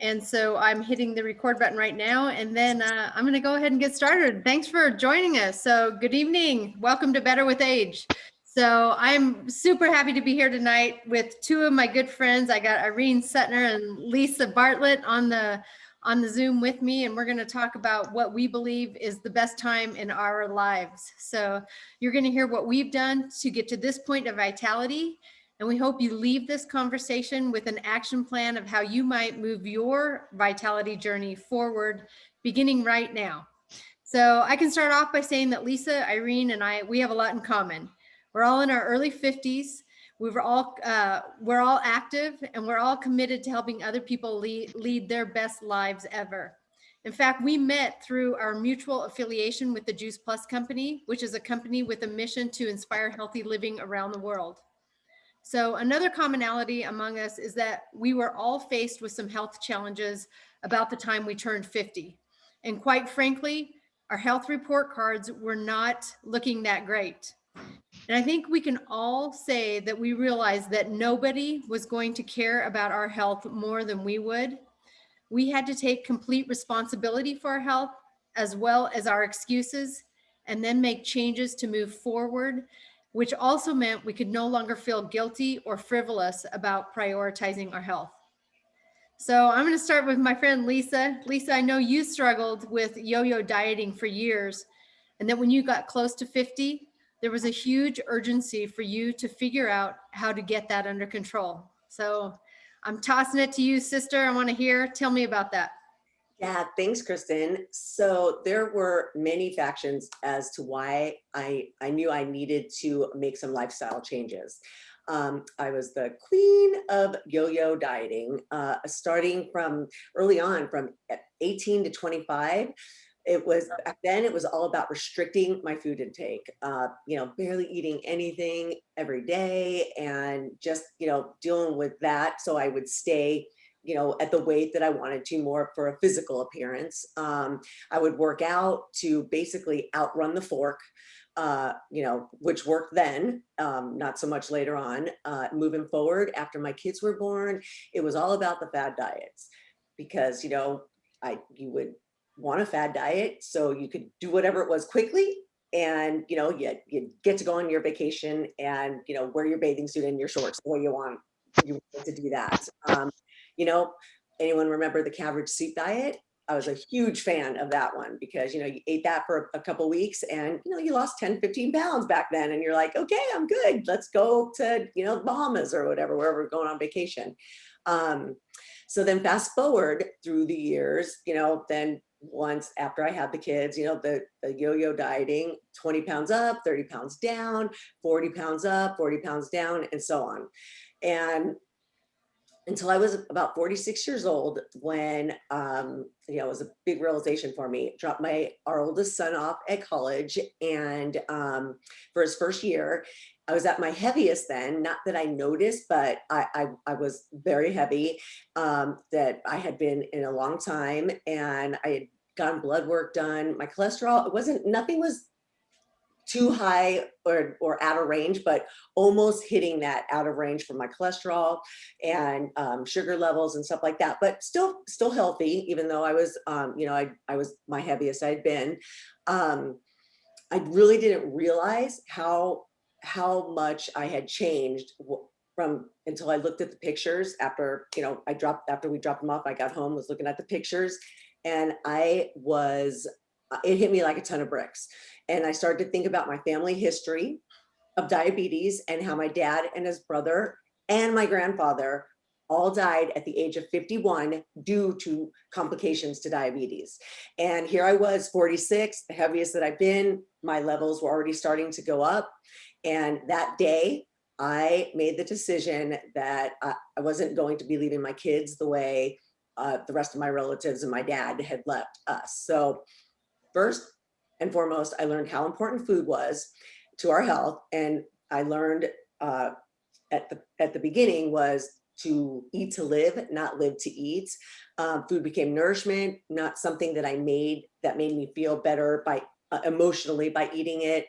And so I'm hitting the record button right now, and then I'm going to go ahead and get started. Thanks for joining us. So good evening. Welcome to Better with Age. So I'm super happy to be here tonight with two of my good friends. I got Irene Suttner and Lisa Bartlett on the Zoom with me, and we're going to talk about what we believe is the best time in our lives. So you're going to hear what we've done to get to this point of vitality. And we hope you leave this conversation with an action plan of how you might move your vitality journey forward, beginning right now. So I can start off by saying that Lisa, Irene, and I, we have a lot in common. We're all in our early 50s. We're all active, and we're all committed to helping other people lead their best lives ever. In fact, we met through our mutual affiliation with the Juice Plus Company, which is a company with a mission to inspire healthy living around the world. So another commonality among us is that we were all faced with some health challenges about the time we turned 50. And quite frankly, our health report cards were not looking that great. And I think we can all say that we realized that nobody was going to care about our health more than we would. We had to take complete responsibility for our health, as well as our excuses, and then make changes to move forward, which also meant we could no longer feel guilty or frivolous about prioritizing our health. So I'm going to start with my friend Lisa. Lisa, I know you struggled with yo-yo dieting for years, and that when you got close to 50, there was a huge urgency for you to figure out how to get that under control. So I'm tossing it to you, sister. I want to hear. Tell me about that. Yeah, thanks, Kristen. So there were many factions as to why I knew I needed to make some lifestyle changes. I was the queen of yo-yo dieting, starting from early on, from 18 to 25. It was back then, it was all about restricting my food intake, barely eating anything every day and just, dealing with that. So I would stay at the weight that I wanted to, more for a physical appearance. I would work out to basically outrun the fork, which worked then, not so much later on. Moving forward, after my kids were born, it was all about the fad diets because, you would want a fad diet so you could do whatever it was quickly. And, you get to go on your vacation and, wear your bathing suit and your shorts the way you want to do that. You know, anyone remember the cabbage soup diet? I was a huge fan of that one because, you ate that for a couple of weeks and, you lost 10, 15 pounds back then. And you're like, okay, I'm good. Let's go to, Bahamas or whatever, wherever we're going on vacation. So then fast forward through the years, then once after I had the kids, the yo-yo dieting, 20 pounds up, 30 pounds down, 40 pounds up, 40 pounds down, and so on. And until I was about 46 years old when, it was a big realization for me. Dropped our oldest son off at college, and for his first year, I was at my heaviest then. Not that I noticed, but I was very heavy, that I had been in a long time, and I had gotten blood work done. My cholesterol, nothing was too high or out of range, but almost hitting that out of range for my cholesterol and sugar levels and stuff like that, but still healthy, even though I was, I was my heaviest I'd been. I really didn't realize how much I had changed from until I looked at the pictures after, after we dropped them off, I got home, was looking at the pictures, and it hit me like a ton of bricks. And I started to think about my family history of diabetes and how my dad and his brother and my grandfather all died at the age of 51 due to complications to diabetes. And here I was, 46, the heaviest that I've been. My levels were already starting to go up. And that day, I made the decision that I wasn't going to be leaving my kids the way the rest of my relatives and my dad had left us. So first and foremost, I learned how important food was to our health. And I learned at the beginning was to eat to live, not live to eat. Food became nourishment, not something that I made that made me feel better by emotionally by eating it.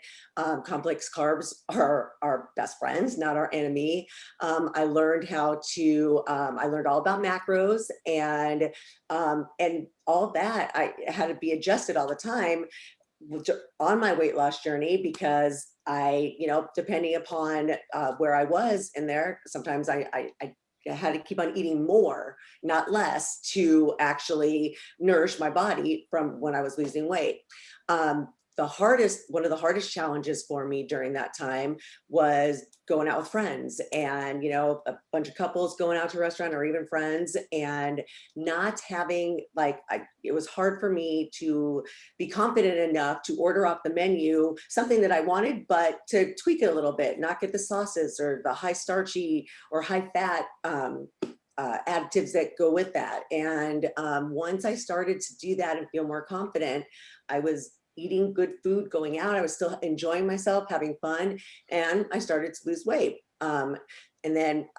Complex carbs are our best friends, not our enemy. I learned I learned all about macros and all that. I had to be adjusted all the time on my weight loss journey because depending upon where I was in there, sometimes I had to keep on eating more, not less, to actually nourish my body from when I was losing weight. One of the hardest challenges for me during that time was going out with friends and, a bunch of couples going out to a restaurant or even friends and not having it was hard for me to be confident enough to order off the menu something that I wanted, but to tweak it a little bit, not get the sauces or the high starchy or high fat additives that go with that. And once I started to do that and feel more confident, I was eating good food, going out. I was still enjoying myself, having fun, and I started to lose weight. And then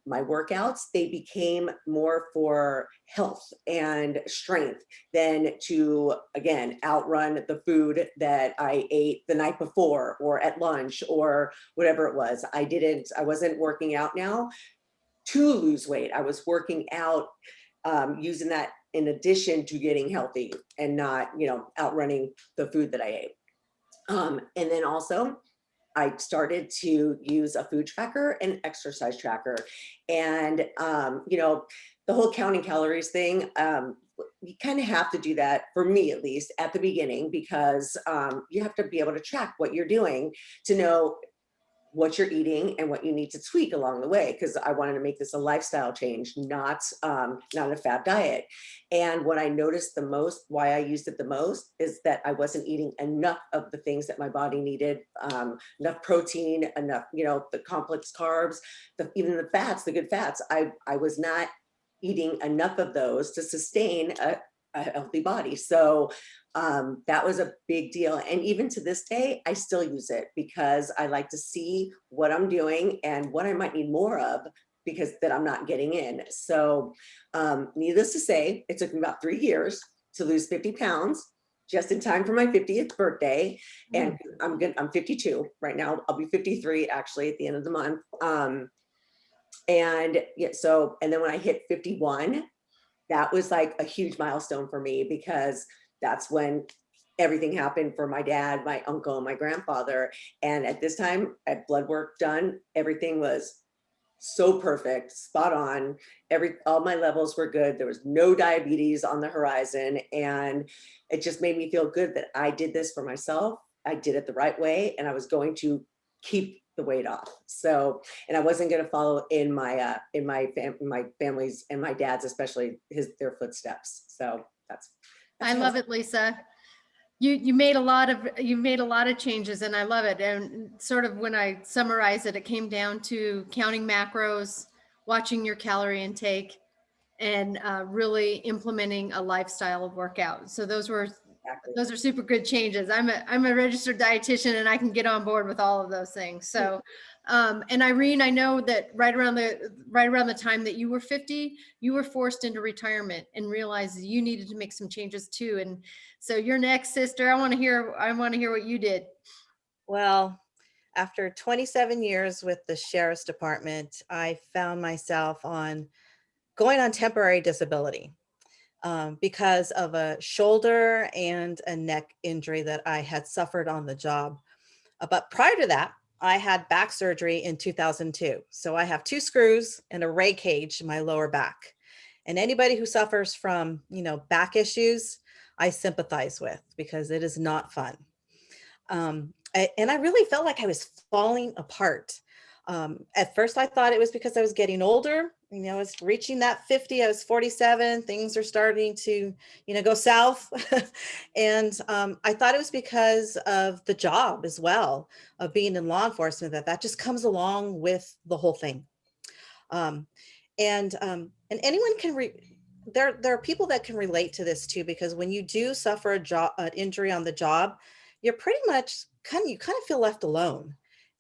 my workouts, they became more for health and strength than to, again, outrun the food that I ate the night before or at lunch or whatever it was. I wasn't working out now to lose weight. I was working out using that in addition to getting healthy and not, outrunning the food that I ate. And then also, I started to use a food tracker and exercise tracker. And, the whole counting calories thing, you kind of have to do that, for me at least, at the beginning, because you have to be able to track what you're doing to know what you're eating and what you need to tweak along the way, because I wanted to make this a lifestyle change, not a fad diet. And what I noticed the most, why I used it the most, is that I wasn't eating enough of the things that my body needed, enough protein, enough, the complex carbs, even the fats, the good fats. I was not eating enough of those to sustain a healthy body. So that was a big deal. And even to this day, I still use it because I like to see what I'm doing and what I might need more of because that I'm not getting in. So needless to say, it took me about 3 years to lose 50 pounds, just in time for my 50th birthday. And I'm 52 right now. I'll be 53 actually at the end of the month. And yeah, and then when I hit 51, that was like a huge milestone for me because that's when everything happened for my dad, my uncle, and my grandfather. And at this time, I had blood work done. Everything was so perfect, spot on. All my levels were good. There was no diabetes on the horizon. And it just made me feel good that I did this for myself. I did it the right way. And I was going to keep the weight off. So, and I wasn't going to follow in my family's and my dad's, especially their footsteps. So that's I love it, Lisa. You made a lot of changes, and I love it. And sort of when I summarize it, it came down to counting macros, watching your calorie intake, and really implementing a lifestyle of workout. So those are super good changes. I'm a registered dietitian, and I can get on board with all of those things. So, and Irene, I know that right around the time that you were 50, you were forced into retirement and realized you needed to make some changes too. And so you're next, sister. I want to hear what you did. Well, after 27 years with the Sheriff's Department, I found myself going on temporary disability because of a shoulder and a neck injury that I had suffered on the job. But prior to that, I had back surgery in 2002. So I have 2 screws and a ray cage in my lower back. And anybody who suffers from, back issues, I sympathize with because it is not fun. And I really felt like I was falling apart. At first, I thought it was because I was getting older. I was reaching that 50. I was 47. Things are starting to, go south. And I thought it was because of the job as well, of being in law enforcement, that just comes along with the whole thing. And anyone can there are people that can relate to this too, because when you do suffer an injury on the job, you're pretty much you kind of feel left alone.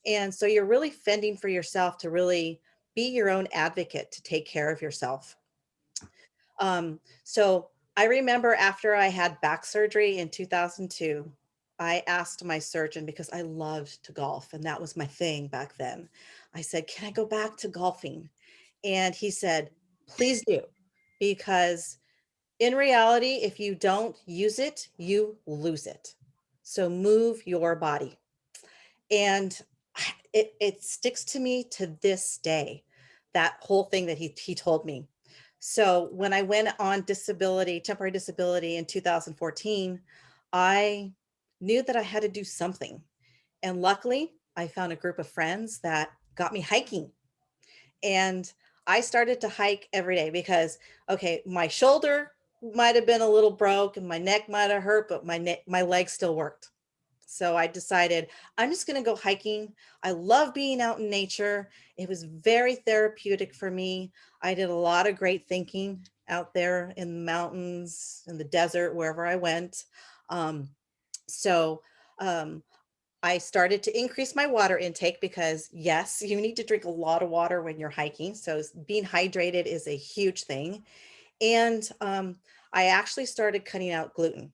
And so you're really fending for yourself to really be your own advocate to take care of yourself. So I remember after I had back surgery in 2002, I asked my surgeon, because I loved to golf and that was my thing back then. I said, "Can I go back to golfing?" And he said, "Please do, because in reality, if you don't use it, you lose it. So move your body." And it sticks to me to this day, that whole thing that he told me. So when I went on disability, temporary disability in 2014, I knew that I had to do something. And luckily, I found a group of friends that got me hiking. And I started to hike every day because, okay, my shoulder might have been a little broke and my neck might have hurt, but my legs still worked. So I decided I'm just going to go hiking. I love being out in nature. It was very therapeutic for me. I did a lot of great thinking out there in the mountains, in the desert, wherever I went. Um, so um, I started to increase my water intake because, yes, you need to drink a lot of water when you're hiking. So being hydrated is a huge thing. And I actually started cutting out gluten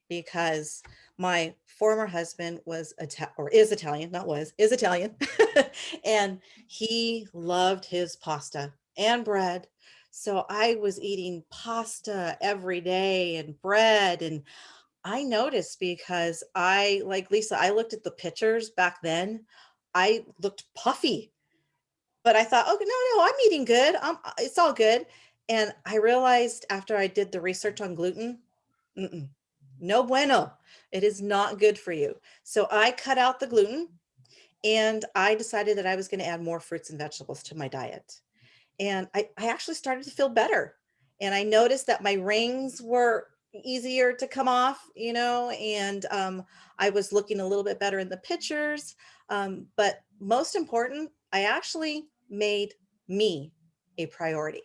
because my former husband was or is Italian, not was, is Italian. And he loved his pasta and bread. So I was eating pasta every day and bread. And I noticed, because like Lisa, I looked at the pictures back then. I looked puffy, but I thought, "Okay, no, I'm eating good. It's all good." And I realized after I did the research on gluten, mm-mm, no bueno. It is not good for you. So I cut out the gluten and I decided that I was going to add more fruits and vegetables to my diet. And I actually started to feel better. And I noticed that my rings were easier to come off, and I was looking a little bit better in the pictures. But most important, I actually made me a priority.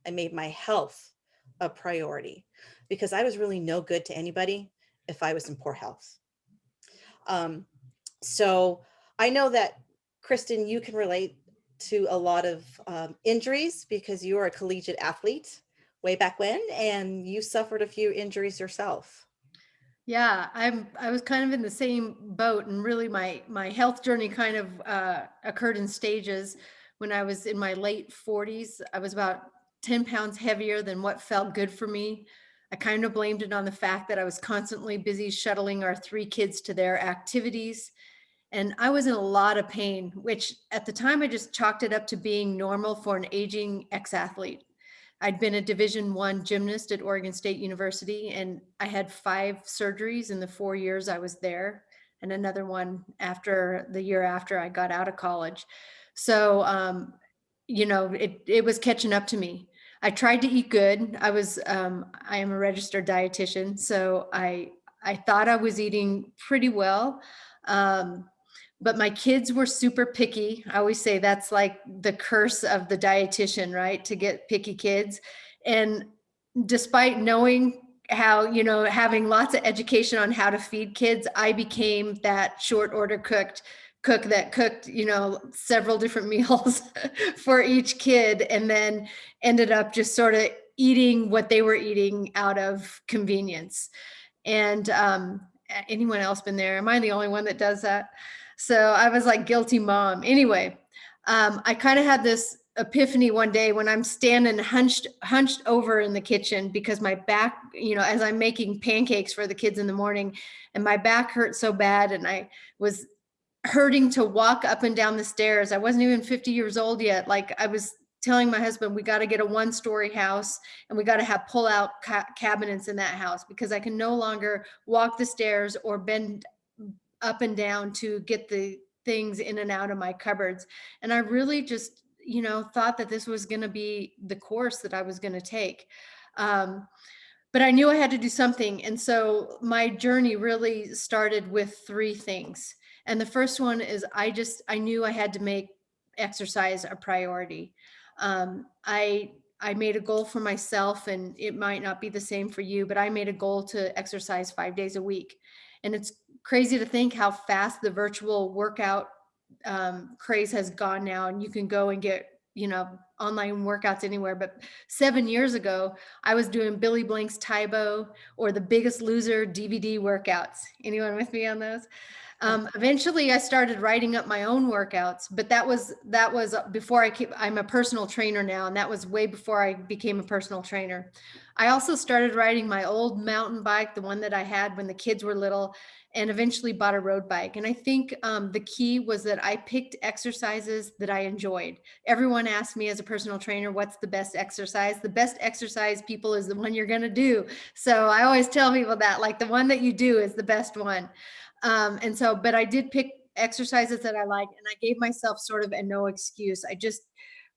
I made my health a priority because I was really no good to anybody if I was in poor health. Um, so I know that, Kristen, you can relate to a lot of injuries because you are a collegiate athlete way back when, and you suffered a few injuries yourself. Yeah, I was kind of in the same boat, and really my health journey kind of occurred in stages. When I was in my late 40s, I was about 10 pounds heavier than what felt good for me. I kind of blamed it on the fact that I was constantly busy shuttling our three kids to their activities. And I was in a lot of pain, which at the time I just chalked it up to being normal for an aging ex-athlete. I'd been a Division I gymnast at Oregon State University, and I had 5 surgeries in the 4 years I was there, and another one after the year after I got out of college. So, it was catching up to me. I tried to eat good. I am a registered dietitian, so I thought I was eating pretty well. Um, but my kids were super picky. I always say that's like the curse of the dietitian, right? To get picky kids. And despite knowing how, having lots of education on how to feed kids, I became that short order cook that cooked, several different meals for each kid, and then ended up just sort of eating what they were eating out of convenience. And anyone else been there? Am I the only one that does that? So I was like guilty mom. Anyway, I kind of had this epiphany one day when I'm standing hunched over in the kitchen because my back, as I'm making pancakes for the kids in the morning, and my back hurt so bad, and I was hurting to walk up and down the stairs. I wasn't even 50 years old yet. Like, I was telling my husband, we got to get a 1-story house, and we got to have pull out cabinets in that house because I can no longer walk the stairs or bend up and down to get the things in and out of my cupboards. And I really just, thought that this was going to be the course that I was going to take. But I knew I had to do something. And so my journey really started with 3 things. And the first one is I knew I had to make exercise a priority. I made a goal for myself, and it might not be the same for you, but I made a goal to exercise 5 days a week. And it's crazy to think how fast the virtual workout craze has gone now. And you can go and get, online workouts anywhere, but 7 years ago, I was doing Billy Blank's Tybo or the Biggest Loser DVD workouts. Anyone with me on those? Eventually I started writing up my own workouts, but that was before I'm a personal trainer now. And that was way before I became a personal trainer. I also started riding my old mountain bike, the one that I had when the kids were little, and eventually bought a road bike. And I think the key was that I picked exercises that I enjoyed. Everyone asked me as a personal trainer, what's the best exercise? The best exercise, people, is the one you're going to do. So I always tell people that, like, the one that you do is the best one. But I did pick exercises that I like, and I gave myself sort of a no excuse. I just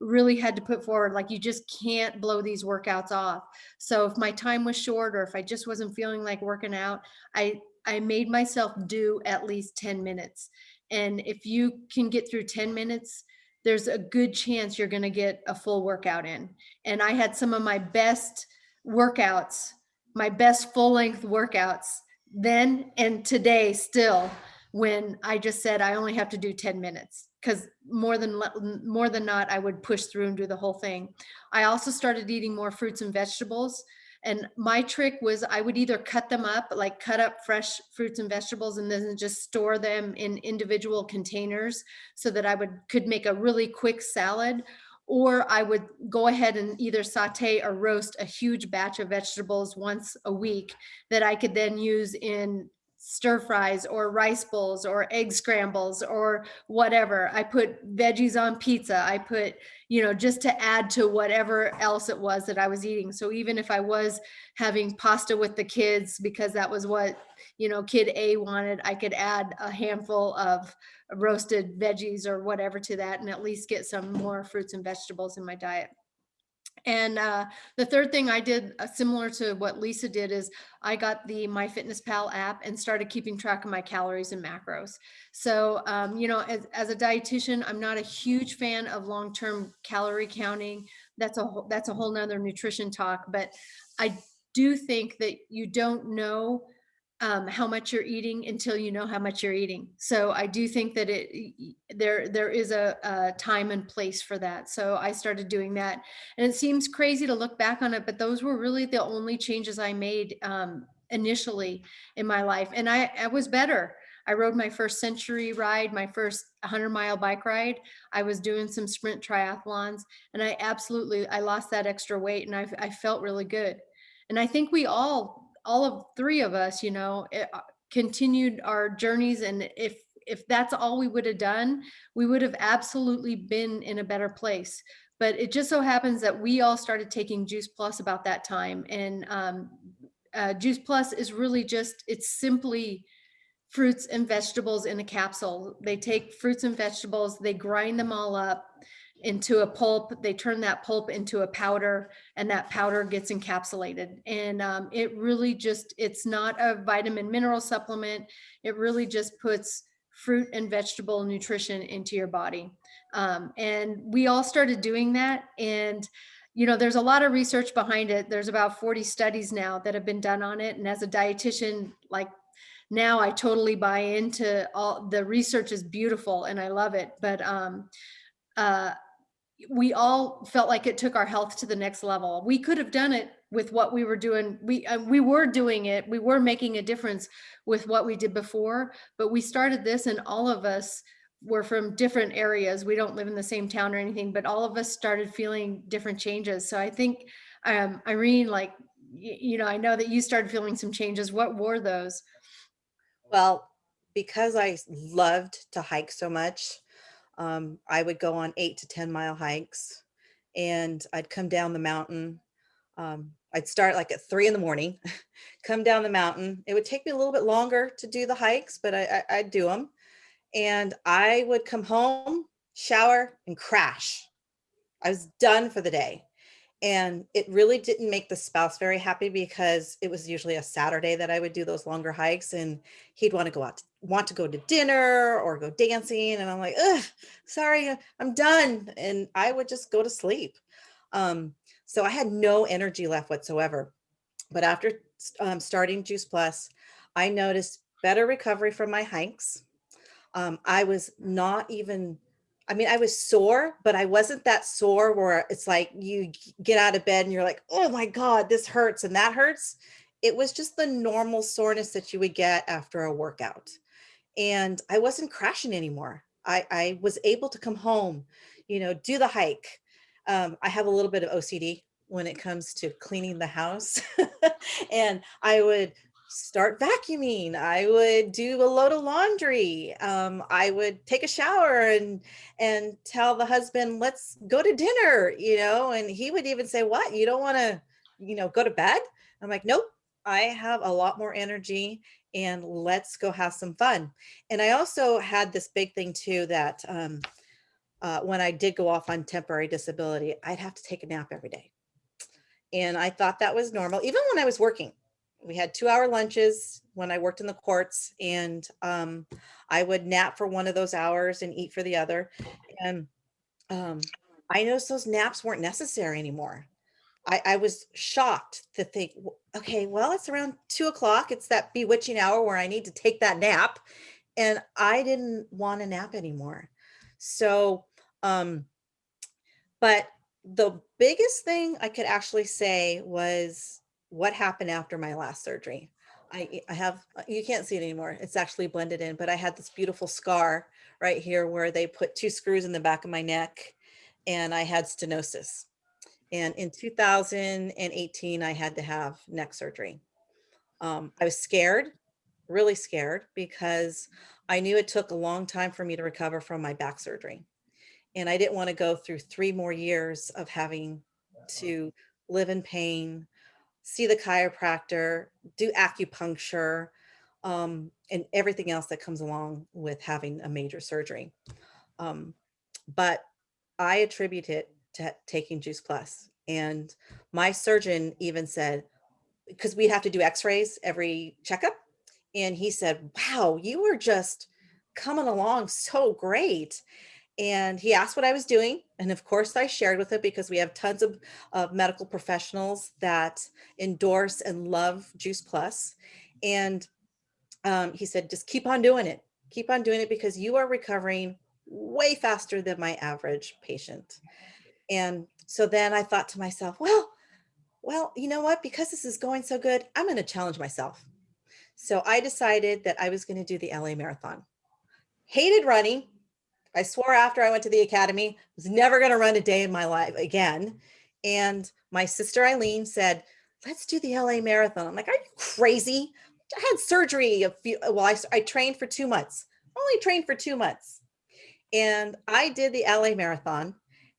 really had to put forward, like, you just can't blow these workouts off. So if my time was short, or if I just wasn't feeling like working out, I made myself do at least 10 minutes. And if you can get through 10 minutes, there's a good chance you're going to get a full workout in. And I had some of my best workouts, my best full length workouts then and today still, when I just said I only have to do 10 minutes, because more than not I would push through and do the whole thing. I also started eating more fruits and vegetables. And my trick was I would either cut them up, like cut up fresh fruits and vegetables, and then just store them in individual containers so that I could make a really quick salad. Or I would go ahead and either saute or roast a huge batch of vegetables once a week that I could then use in stir fries or rice bowls or egg scrambles or whatever. I put veggies on pizza. I put, just to add to whatever else it was that I was eating. So even if I was having pasta with the kids because that was what, kid A wanted, I could add a handful of roasted veggies or whatever to that, and at least get some more fruits and vegetables in my diet. And the third thing I did, similar to what Lisa did, is I got the MyFitnessPal app and started keeping track of my calories and macros. So, as a dietitian, I'm not a huge fan of long-term calorie counting. That's a whole nother nutrition talk. But I do think that you don't know how much you're eating until you know how much you're eating. So I do think that there is a time and place for that. So I started doing that, and it seems crazy to look back on it, but those were really the only changes I made initially in my life, and I was better. I rode my first Century ride, my first 100-mile bike ride. I was doing some sprint triathlons, and I lost that extra weight, and I felt really good. And I think we all of three of us, continued our journeys. And if that's all we would have done, we would have absolutely been in a better place. But it just so happens that we all started taking Juice Plus about that time. And Juice Plus is really it's simply fruits and vegetables in a capsule. They take fruits and vegetables, they grind them all up into a pulp. They turn that pulp into a powder, and that powder gets encapsulated. And it's not a vitamin mineral supplement. It really just puts fruit and vegetable nutrition into your body. And we all started doing that. And there's a lot of research behind it. There's about 40 studies now that have been done on it. And as a dietitian, like, now I totally buy into all the research. Is beautiful and I love it. But we all felt like it took our health to the next level. We could have done it with what we were doing. We were doing it. We were making a difference with what we did before, but we started this, and all of us were from different areas. We don't live in the same town or anything, but all of us started feeling different changes. So I think, Irene, like, I know that you started feeling some changes. What were those? Well, because I loved to hike so much, I would go on 8 to 10 mile hikes, and I'd come down the mountain. I'd start like at 3 a.m, come down the mountain. It would take me a little bit longer to do the hikes, but I'd do them. And I would come home, shower, and crash. I was done for the day. And it really didn't make the spouse very happy, because it was usually a Saturday that I would do those longer hikes, and he'd want to go to dinner or go dancing. And I'm like, ugh, sorry, I'm done. And I would just go to sleep. So I had no energy left whatsoever. But after starting Juice Plus, I noticed better recovery from my hikes. I was not even I mean, I was sore, but I wasn't that sore where it's like you get out of bed and you're like, oh my God, this hurts and that hurts. It was just the normal soreness that you would get after a workout. And I wasn't crashing anymore. I was able to come home, do the hike. I have a little bit of OCD when it comes to cleaning the house. And I would start vacuuming. I would do a load of laundry. I would take a shower and tell the husband, let's go to dinner, and he would even say, what, you don't want to, go to bed? I'm like, nope, I have a lot more energy and let's go have some fun. And I also had this big thing too, that when I did go off on temporary disability, I'd have to take a nap every day. And I thought that was normal, even when I was working. We had 2-hour lunches when I worked in the courts, and I would nap for one of those hours and eat for the other. And I noticed those naps weren't necessary anymore. I was shocked to think, okay, well, it's around 2 o'clock. It's that bewitching hour where I need to take that nap. And I didn't want a nap anymore. So, but the biggest thing I could actually say was what happened after my last surgery. I have, you can't see it anymore. It's actually blended in, but I had this beautiful scar right here where they put 2 screws in the back of my neck, and I had stenosis. And in 2018, I had to have neck surgery. I was scared, really scared, because I knew it took a long time for me to recover from my back surgery. And I didn't want to go through 3 more years of having to live in pain, see the chiropractor, do acupuncture, and everything else that comes along with having a major surgery. But I attribute it to taking Juice Plus. And my surgeon even said, because we'd have to do x-rays every checkup. And he said, wow, you were just coming along so great. And he asked what I was doing. And of course I shared with him, because we have tons of medical professionals that endorse and love Juice Plus. And he said, just keep on doing it. Keep on doing it, because you are recovering way faster than my average patient. And so then I thought to myself, well, you know what? Because this is going so good, I'm going to challenge myself. So I decided that I was going to do the LA Marathon. Hated running. I swore after I went to the academy, I was never going to run a day in my life again. And my sister Eileen said, let's do the LA Marathon. I'm like, are you crazy? I had surgery I trained for 2 months. Only trained for 2 months. And I did the LA Marathon,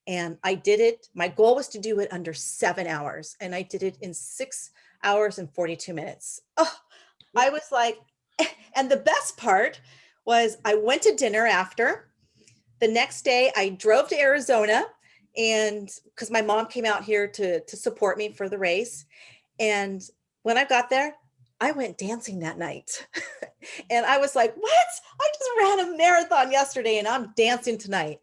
and I did it. My goal was to do it under 7 hours, and I did it in 6 hours and 42 minutes. Oh, I was like, and the best part was I went to dinner after. The next day I drove to Arizona, and because my mom came out here to support me for the race. And when I got there, I went dancing that night. And I was like, what? I just ran a marathon yesterday and I'm dancing tonight.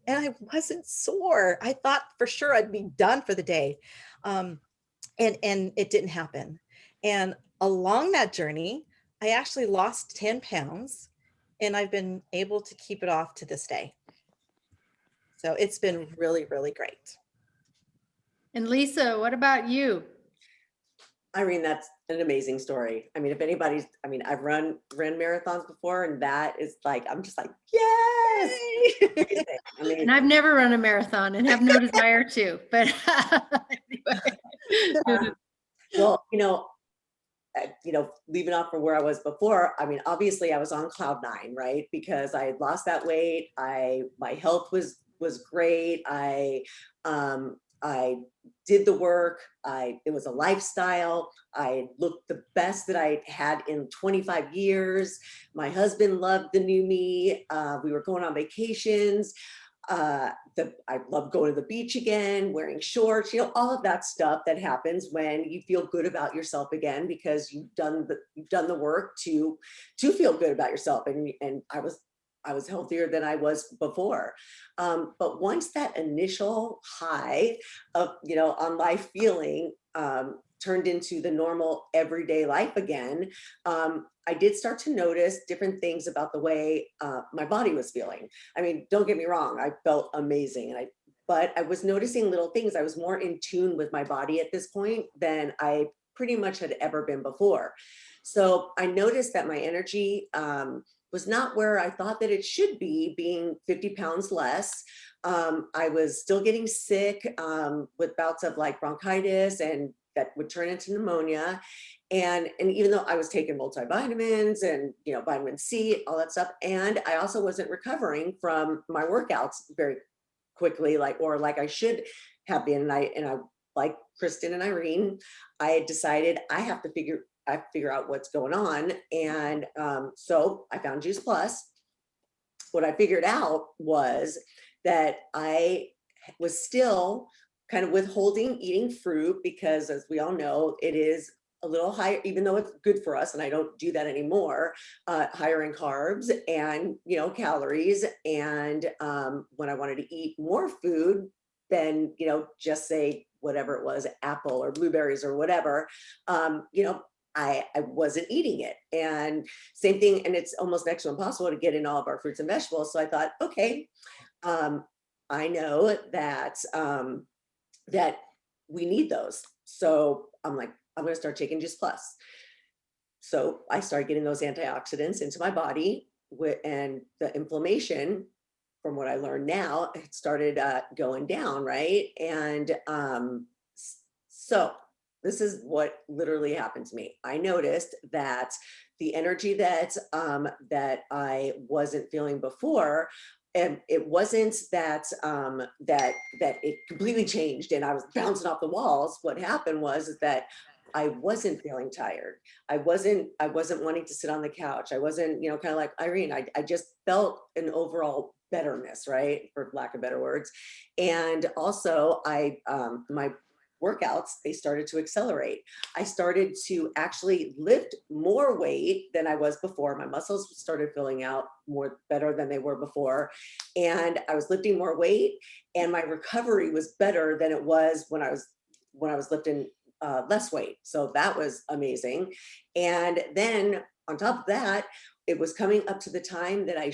And I wasn't sore. I thought for sure I'd be done for the day. And it didn't happen. And along that journey, I actually lost 10 pounds, and I've been able to keep it off to this day. So it's been really, really great. And Lisa, what about you? Irene, that's an amazing story. I mean, if anybody's, I mean, I've ran marathons before, and that is like, I'm just like, yes. Yay! I mean, And I've never run a marathon and have no desire to, but anyway. well, leaving off from where I was before, I mean, obviously I was on cloud 9, right? Because I had lost that weight. My health was great. I did the work. It was a lifestyle. I looked the best that I had in 25 years. My husband loved the new me. We were going on vacations. I love going to the beach again, wearing shorts, all of that stuff that happens when you feel good about yourself again, because you've done the work to feel good about yourself. And I was healthier than I was before. But once that initial high of, on life feeling turned into the normal everyday life again, I did start to notice different things about the way my body was feeling. I mean, don't get me wrong, I felt amazing, but I was noticing little things. I was more in tune with my body at this point than I pretty much had ever been before. So I noticed that my energy was not where I thought that it should be, being 50 pounds less. I was still getting sick with bouts of like bronchitis and that would turn into pneumonia. And even though I was taking multivitamins and, you know, vitamin C, all that stuff, and I also wasn't recovering from my workouts very quickly, like I should have been. And I like Kristen and Irene, I had decided I have to figure out what's going on. And so I found Juice Plus. What I figured out was that I was still kind of withholding eating fruit because, as we all know, it is a little higher, even though it's good for us, and I don't do that anymore, higher in carbs and, you know, calories. And when I wanted to eat more food than, you know, just say whatever it was, apple or blueberries or whatever, you know, I wasn't eating it. And same thing, and it's almost next to impossible to get in all of our fruits and vegetables. So I thought, okay, I know that that we need those. So I'm like, I'm going to start taking Juice Plus. So I started getting those antioxidants into my body, and the inflammation, from what I learned now, it started going down, right? And so this is what literally happened to me. I noticed that the energy that that I wasn't feeling before, and it wasn't that that it completely changed and I was bouncing off the walls. What happened was that I wasn't feeling tired. I wasn't wanting to sit on the couch. I wasn't, you know, kind of like Irene. I just felt an overall betterness, right, for lack of better words. And also my workouts, they started to accelerate. I started to actually lift more weight than I was before. My muscles started filling out more better than they were before. And I was lifting more weight, and my recovery was better than it was when I was lifting less weight. So that was amazing. And then on top of that, it was coming up to the time that I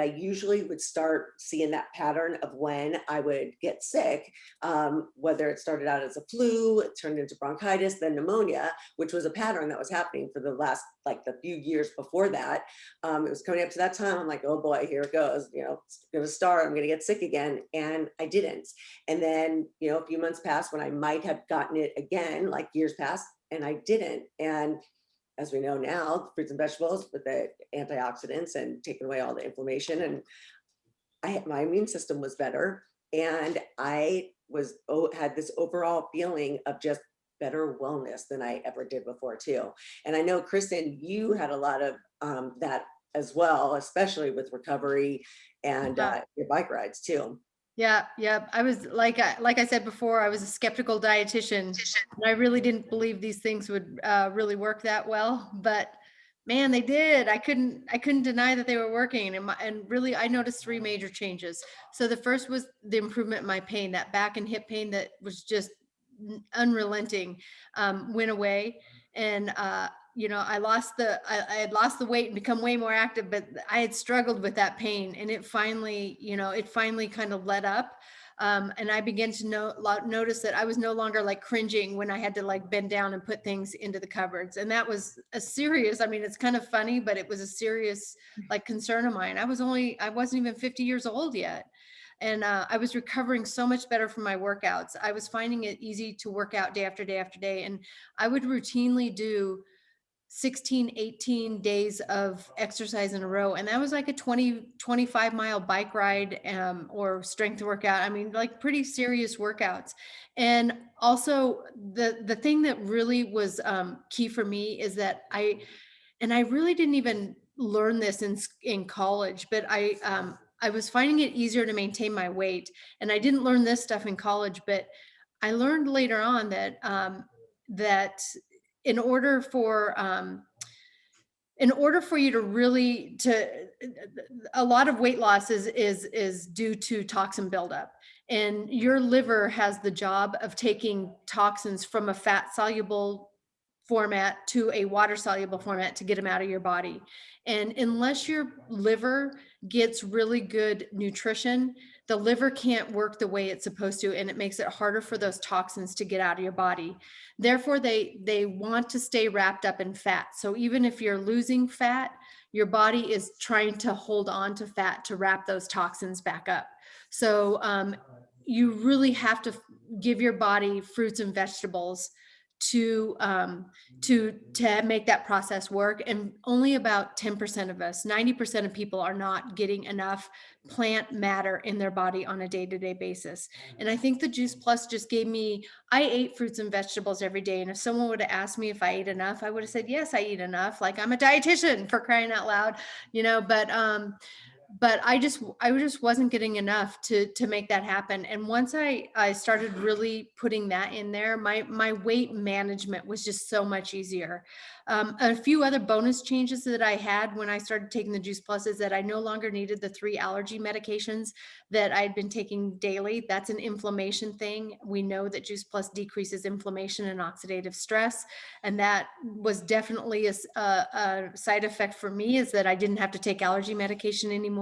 usually would start seeing that pattern of when I would get sick, whether it started out as a flu, it turned into bronchitis, then pneumonia, which was a pattern that was happening for the last, like the few years before that. It was coming up to that time. I'm like, oh boy, here it goes. You know, it's going to start. I'm going to get sick again. And I didn't. And then, you know, a few months passed when I might have gotten it again, like years passed, and I didn't. And as we know now, fruits and vegetables with the antioxidants and taking away all the inflammation, and my immune system was better, and I had this overall feeling of just better wellness than I ever did before too. And I know, Kristen, you had a lot of that as well, especially with recovery and your bike rides too. Yeah, yeah. I was like I said before, I was a skeptical dietitian, and I really didn't believe these things would really work that well. But man, they did. I couldn't deny that they were working, and really, I noticed three major changes. So the first was the improvement in my pain, that back and hip pain that was just unrelenting, went away, and you know, I had lost the weight and become way more active, but I had struggled with that pain, and it finally, you know, it finally kind of let up. And I began to notice that I was no longer like cringing when I had to like bend down and put things into the cupboards. And that was a serious, I mean, it's kind of funny, but it was a serious like concern of mine. I wasn't even 50 years old yet. And I was recovering so much better from my workouts. I was finding it easy to work out day after day after day. And I would routinely do 16, 18 days of exercise in a row. And that was like a 25 mile bike ride, or strength workout. I mean, like pretty serious workouts. And also the thing that really was key for me is that I really didn't even learn this in college, but I was finding it easier to maintain my weight. And I didn't learn this stuff in college, but I learned later on that that in order for you to a lot of weight loss is due to toxin buildup. And your liver has the job of taking toxins from a fat soluble format to a water soluble format to get them out of your body. And unless your liver gets really good nutrition, the liver can't work the way it's supposed to, and it makes it harder for those toxins to get out of your body. Therefore, they want to stay wrapped up in fat. So even if you're losing fat, your body is trying to hold on to fat to wrap those toxins back up. So you really have to give your body fruits and vegetables to make that process work. And only about 10% of us, 90% of people are not getting enough plant matter in their body on a day-to-day basis. And I think the Juice Plus just gave me, I ate fruits and vegetables every day. And if someone would have asked me if I ate enough, I would have said, yes, I eat enough. Like, I'm a dietitian, for crying out loud, but I just wasn't getting enough to make that happen. And once I started really putting that in there, my weight management was just so much easier. A few other bonus changes that I had when I started taking the Juice Plus is that I no longer needed the 3 allergy medications that I'd been taking daily. That's an inflammation thing. We know that Juice Plus decreases inflammation and oxidative stress. And that was definitely a side effect for me, is that I didn't have to take allergy medication anymore.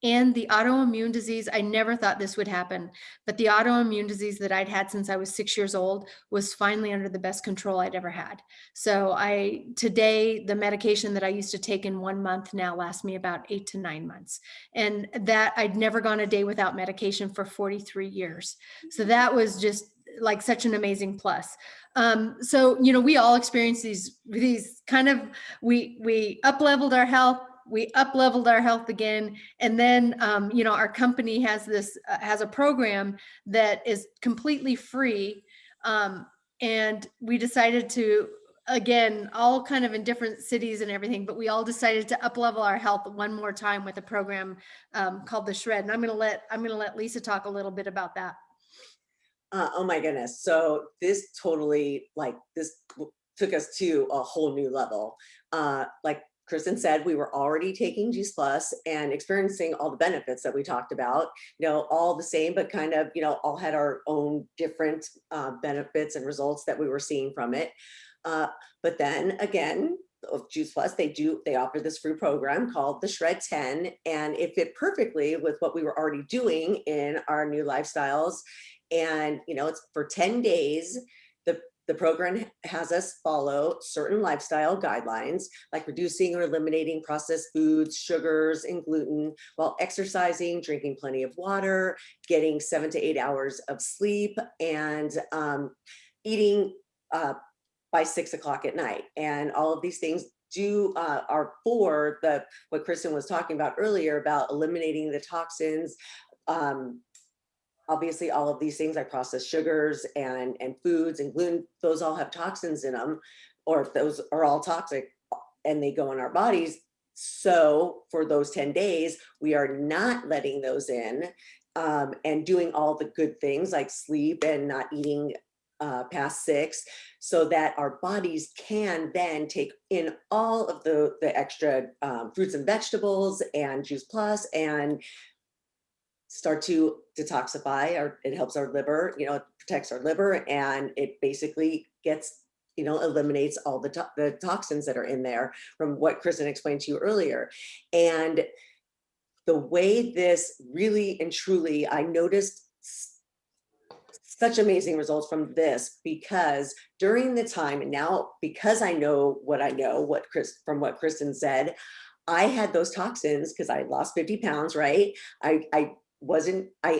And the autoimmune disease, I never thought this would happen, but the autoimmune disease that I'd had since I was 6 years old was finally under the best control I'd ever had. So today, the medication that I used to take in 1 month now lasts me about 8 to 9 months. And that I'd never gone a day without medication for 43 years. So that was just like such an amazing plus. So, we all experience these kind of, we up-leveled our health, we up-leveled our health again. And then, our company has a program that is completely free. And we decided to, again, all kind of in different cities and everything, but we all decided to up-level our health one more time with a program called The Shred. And I'm going to let Lisa talk a little bit about that. Oh my goodness. So this totally, took us to a whole new level. Like Kristen said, we were already taking Juice Plus and experiencing all the benefits that we talked about, all the same, but kind of, all had our own different benefits and results that we were seeing from it. But then again, of Juice Plus, they offer this free program called the Shred 10, and it fit perfectly with what we were already doing in our new lifestyles. And it's for 10 days. The program has us follow certain lifestyle guidelines, like reducing or eliminating processed foods, sugars, and gluten, while exercising, drinking plenty of water, getting 7 to 8 hours of sleep, and eating by 6 o'clock at night. And all of these things are for what Kristen was talking about earlier about eliminating the toxins. Obviously, all of these things, like processed sugars and foods and gluten, those all have toxins in them, or those are all toxic and they go in our bodies. So for those 10 days, we are not letting those in, and doing all the good things like sleep and not eating past 6, so that our bodies can then take in all of the extra fruits and vegetables and Juice Plus and start to detoxify. It helps our liver, it protects our liver, and it basically gets, eliminates all the toxins that are in there, from what Kristen explained to you earlier. And the way this really and truly, I noticed such amazing results from this, because during the time, and now because I know, from what Kristen said, I had those toxins because I lost 50 pounds, right? I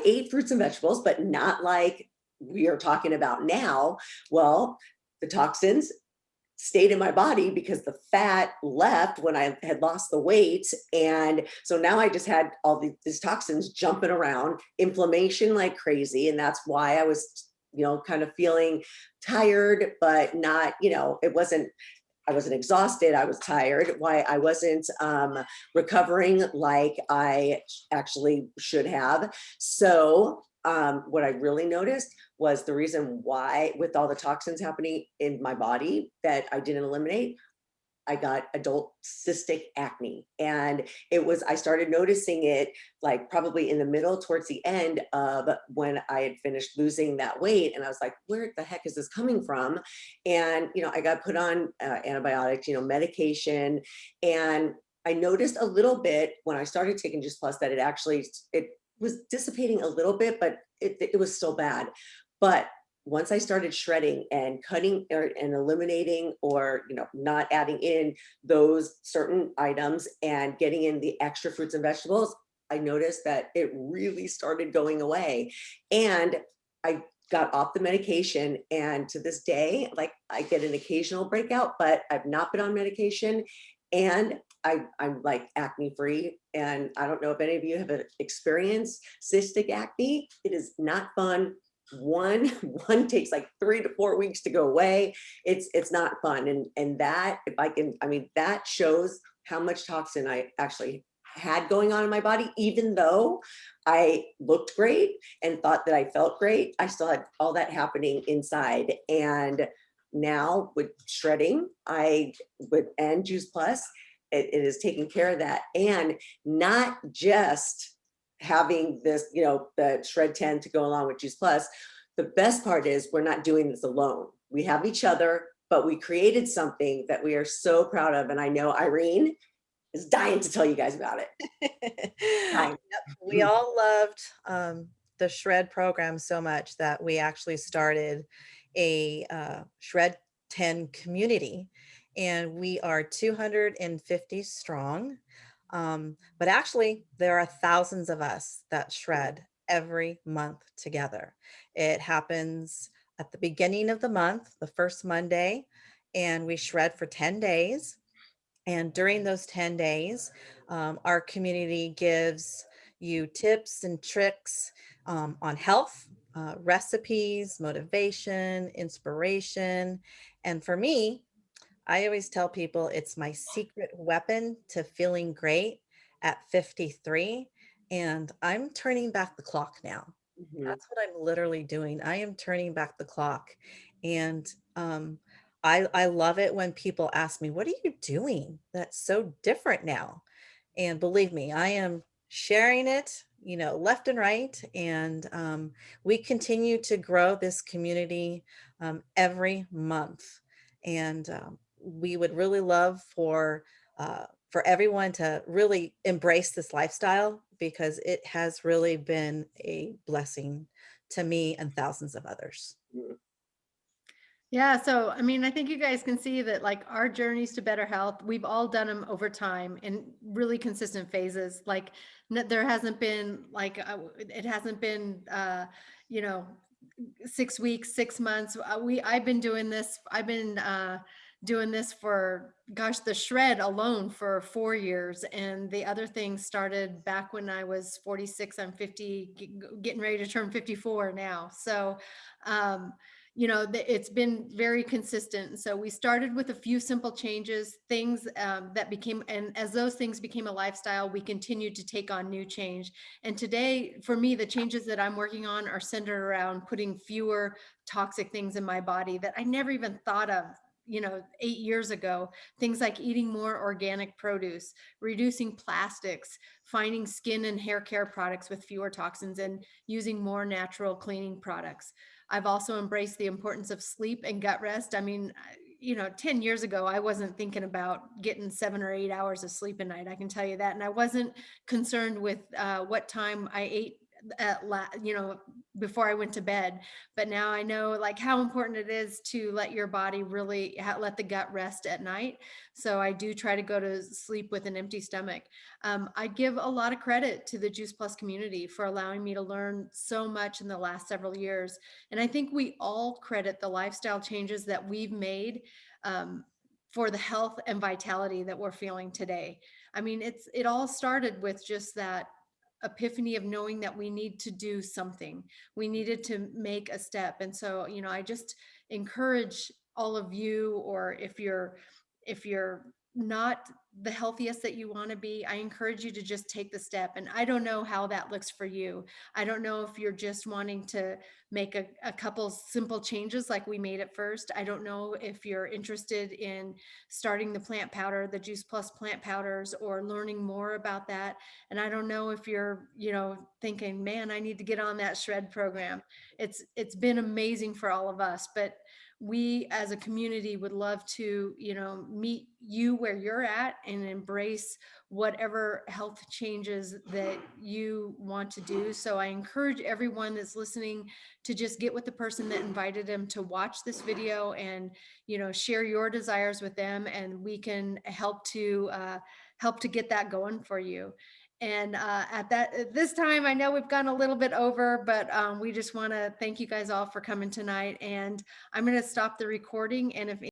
ate fruits and vegetables, but not like we are talking about now. Well, the toxins stayed in my body because the fat left when I had lost the weight. And so now I just had all these toxins jumping around, inflammation like crazy. And that's why I was, kind of feeling tired, but not, I wasn't exhausted. I was tired. Why I wasn't recovering like I actually should have. So what I really noticed was the reason why, with all the toxins happening in my body that I didn't eliminate, I got adult cystic acne. And I started noticing it like probably in the middle towards the end of when I had finished losing that weight. And I was like, where the heck is this coming from? And, I got put on antibiotics, medication. And I noticed a little bit when I started taking Juice Plus that it was dissipating a little bit, but it was still bad. But once I started shredding and cutting and eliminating or not adding in those certain items and getting in the extra fruits and vegetables, I noticed that it really started going away. And I got off the medication, and to this day, like, I get an occasional breakout, but I've not been on medication, and I'm like acne free. And I don't know if any of you have experienced cystic acne. It is not fun. One one takes like 3 to 4 weeks to go away. It's not fun. And that, if I can, I mean, that shows how much toxin I actually had going on in my body. Even though I looked great and thought that I felt great, I still had all that happening inside. And now with shredding, and Juice Plus, it is taking care of that. And not just having this, the Shred 10 to go along with Juice Plus. The best part is we're not doing this alone. We have each other, but we created something that we are so proud of. And I know Irene is dying to tell you guys about it. Dying. Yep, we all loved the Shred program so much that we actually started a Shred 10 community, and we are 250 strong. But actually, there are thousands of us that shred every month together. It happens at the beginning of the month, the first Monday, and we shred for 10 days. And during those 10 days, our community gives you tips and tricks on health, recipes, motivation, inspiration. And for me, I always tell people it's my secret weapon to feeling great at 53. And I'm turning back the clock now. Mhm. That's what I'm literally doing. I am turning back the clock. And I love it when people ask me, what are you doing that's so different now? And believe me, I am sharing it, left and right. And we continue to grow this community every month. And we would really love for everyone to really embrace this lifestyle, because it has really been a blessing to me and thousands of others. Yeah, so I mean, I think you guys can see that like our journeys to better health, we've all done them over time in really consistent phases. Like there hasn't been like it hasn't been you know 6 weeks, 6 months. I've been doing this. I've been doing this for gosh, the shred alone for 4 years, and the other thing started back when I was 46. I'm 50, getting ready to turn 54 now. So. It's been very consistent. So we started with a few simple changes, things that became, and as those things became a lifestyle, we continued to take on new change. And today, for me, the changes that I'm working on are centered around putting fewer toxic things in my body that I never even thought of 8 years ago. Things like eating more organic produce, reducing plastics, finding skin and hair care products with fewer toxins, and using more natural cleaning products. I've also embraced the importance of sleep and gut rest. I mean, 10 years ago, I wasn't thinking about getting 7 or 8 hours of sleep a night. I can tell you that. And I wasn't concerned with what time I ate before I went to bed. But now I know like how important it is to let your body really let the gut rest at night. So I do try to go to sleep with an empty stomach. I give a lot of credit to the Juice Plus community for allowing me to learn so much in the last several years. And I think we all credit the lifestyle changes that we've made for the health and vitality that we're feeling today. I mean, it all started with just that epiphany of knowing that we need to do something. We needed to make a step. And so, I just encourage all of you, or if you're not the healthiest that you want to be, I encourage you to just take the step. And I don't know how that looks for you. I don't know if you're just wanting to make a couple simple changes like we made at first. I don't know if you're interested in starting the plant powder, the Juice Plus plant powders, or learning more about that. And I don't know if you're, thinking, man, I need to get on that shred program. It's been amazing for all of us, but we as a community would love to, meet you where you're at and embrace whatever health changes that you want to do. So I encourage everyone that's listening to just get with the person that invited them to watch this video and, share your desires with them, and we can help to get that going for you. And at this time, I know we've gone a little bit over, but we just want to thank you guys all for coming tonight. And I'm going to stop the recording. And if